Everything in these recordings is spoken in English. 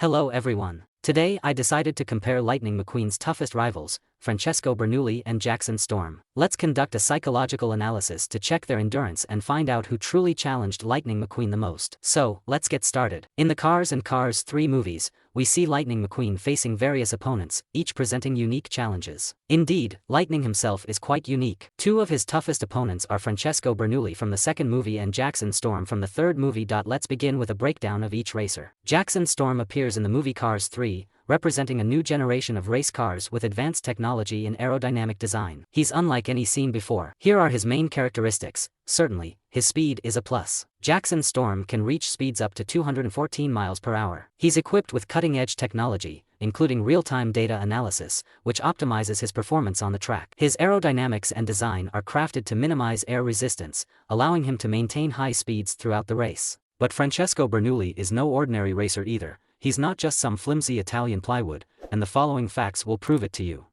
Hello everyone. Today I decided to compare Lightning McQueen's toughest rivals, Francesco Bernoulli and Jackson Storm. Let's conduct a psychological analysis to check their endurance and find out who truly challenged Lightning McQueen the most. So, let's get started. In the Cars and Cars 3 movies, we see Lightning McQueen facing various opponents, each presenting unique challenges. Indeed, Lightning himself is quite unique. Two of his toughest opponents are Francesco Bernoulli from the second movie and Jackson Storm from the third movie. Let's begin with a breakdown of each racer. Jackson Storm appears in the movie Cars 3, representing a new generation of race cars with advanced technology and aerodynamic design. He's unlike any seen before. Here are his main characteristics. Certainly, his speed is a plus. Jackson Storm can reach speeds up to 214 miles per hour. He's equipped with cutting-edge technology, including real-time data analysis, which optimizes his performance on the track. His aerodynamics and design are crafted to minimize air resistance, allowing him to maintain high speeds throughout the race. But Francesco Bernoulli is no ordinary racer either. He's not just some flimsy Italian plywood, and the following facts will prove it to you.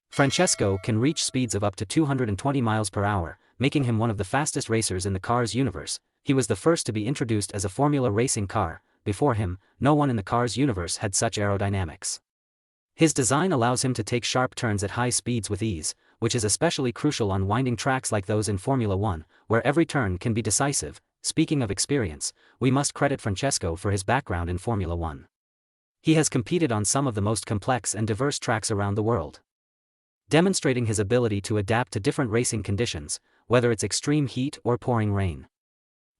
Francesco can reach speeds of up to 220 miles per hour, making him one of the fastest racers in the Cars universe. He was the first to be introduced as a Formula racing car. Before him, no one in the Cars universe had such aerodynamics. His design allows him to take sharp turns at high speeds with ease, which is especially crucial on winding tracks like those in Formula 1, where every turn can be decisive. Speaking of experience, we must credit Francesco for his background in Formula 1. He has competed on some of the most complex and diverse tracks around the world, demonstrating his ability to adapt to different racing conditions, whether it's extreme heat or pouring rain.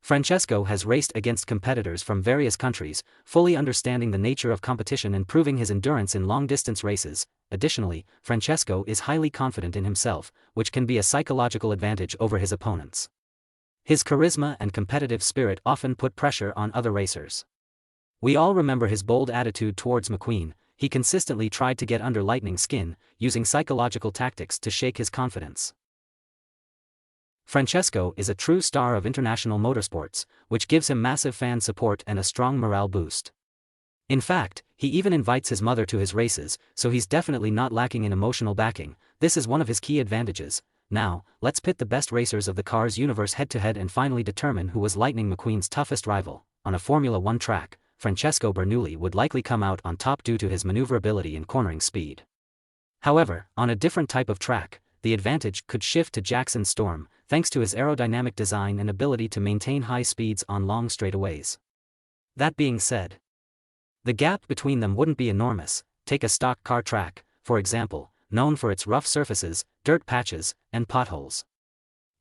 Francesco has raced against competitors from various countries, fully understanding the nature of competition and proving his endurance in long-distance races. Additionally, Francesco is highly confident in himself, which can be a psychological advantage over his opponents. His charisma and competitive spirit often put pressure on other racers. We all remember his bold attitude towards McQueen. He consistently tried to get under Lightning's skin, using psychological tactics to shake his confidence. Francesco is a true star of international motorsports, which gives him massive fan support and a strong morale boost. In fact, he even invites his mother to his races, so he's definitely not lacking in emotional backing. This is one of his key advantages. Now, let's pit the best racers of the Cars universe head-to-head and finally determine who was Lightning McQueen's toughest rival. On a Formula 1 track, Francesco Bernoulli would likely come out on top due to his maneuverability and cornering speed. However, on a different type of track, the advantage could shift to Jackson Storm, thanks to his aerodynamic design and ability to maintain high speeds on long straightaways. That being said, the gap between them wouldn't be enormous. Take a stock car track, for example, known for its rough surfaces, dirt patches, and potholes.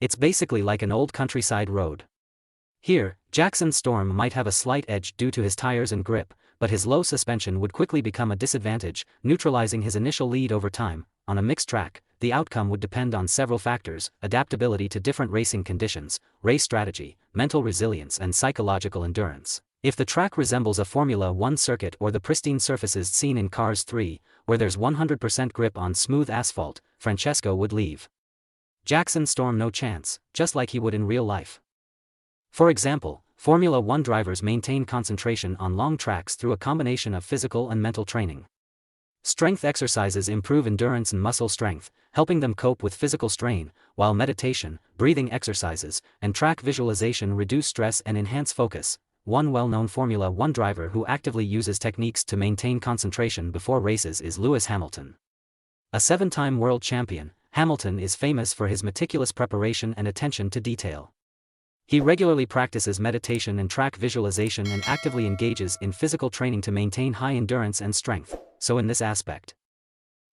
It's basically like an old countryside road. Here, Jackson Storm might have a slight edge due to his tires and grip, but his low suspension would quickly become a disadvantage, neutralizing his initial lead over time. On a mixed track, the outcome would depend on several factors: adaptability to different racing conditions, race strategy, mental resilience, and psychological endurance. If the track resembles a Formula 1 circuit or the pristine surfaces seen in Cars 3, where there's 100% grip on smooth asphalt, Francesco would leave Jackson Storm no chance, just like he would in real life. For example, Formula 1 drivers maintain concentration on long tracks through a combination of physical and mental training. Strength exercises improve endurance and muscle strength, helping them cope with physical strain, while meditation, breathing exercises, and track visualization reduce stress and enhance focus. One well-known Formula 1 driver who actively uses techniques to maintain concentration before races is Lewis Hamilton. A 7-time world champion, Hamilton is famous for his meticulous preparation and attention to detail. He regularly practices meditation and track visualization and actively engages in physical training to maintain high endurance and strength. So in this aspect,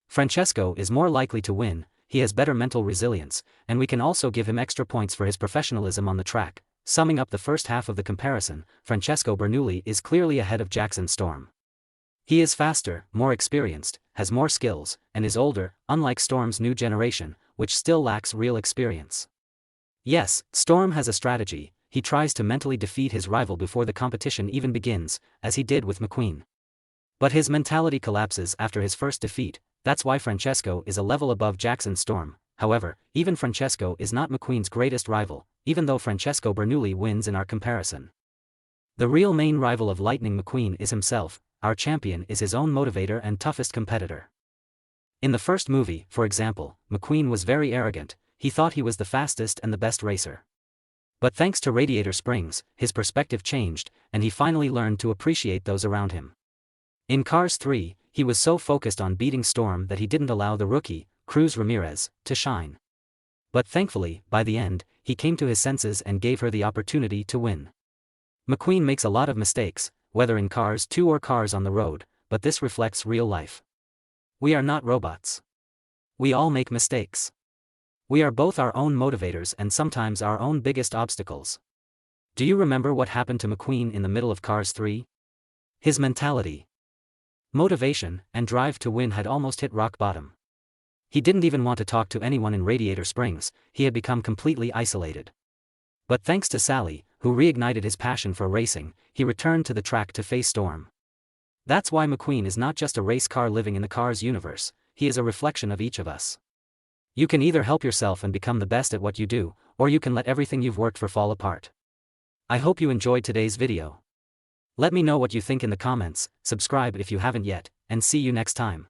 Francesco is more likely to win. He has better mental resilience, and we can also give him extra points for his professionalism on the track. Summing up the first half of the comparison, Francesco Bernoulli is clearly ahead of Jackson Storm. He is faster, more experienced, has more skills, and is older, unlike Storm's new generation, which still lacks real experience. Yes, Storm has a strategy. He tries to mentally defeat his rival before the competition even begins, as he did with McQueen. But his mentality collapses after his first defeat. That's why Francesco is a level above Jackson Storm. However, even Francesco is not McQueen's greatest rival, even though Francesco Bernoulli wins in our comparison. The real main rival of Lightning McQueen is himself. Our champion is his own motivator and toughest competitor. In the first movie, for example, McQueen was very arrogant. He thought he was the fastest and the best racer. But thanks to radiator springs, his perspective changed, and he finally learned to appreciate those around him. In Cars 3, he was so focused on beating Storm that he didn't allow the rookie, Cruz Ramirez, to shine. But thankfully, by the end, he came to his senses and gave her the opportunity to win. McQueen makes a lot of mistakes, whether in Cars 2 or Cars on the Road, but this reflects real life. We are not robots. We all make mistakes. We are both our own motivators and sometimes our own biggest obstacles. Do you remember what happened to McQueen in the middle of Cars 3? His mentality, motivation, and drive to win had almost hit rock bottom. He didn't even want to talk to anyone in Radiator Springs, he had become completely isolated. But thanks to Sally, who reignited his passion for racing, he returned to the track to face Storm. That's why McQueen is not just a race car living in the Cars universe, he is a reflection of each of us. You can either help yourself and become the best at what you do, or you can let everything you've worked for fall apart. I hope you enjoyed today's video. Let me know what you think in the comments, subscribe if you haven't yet, and see you next time.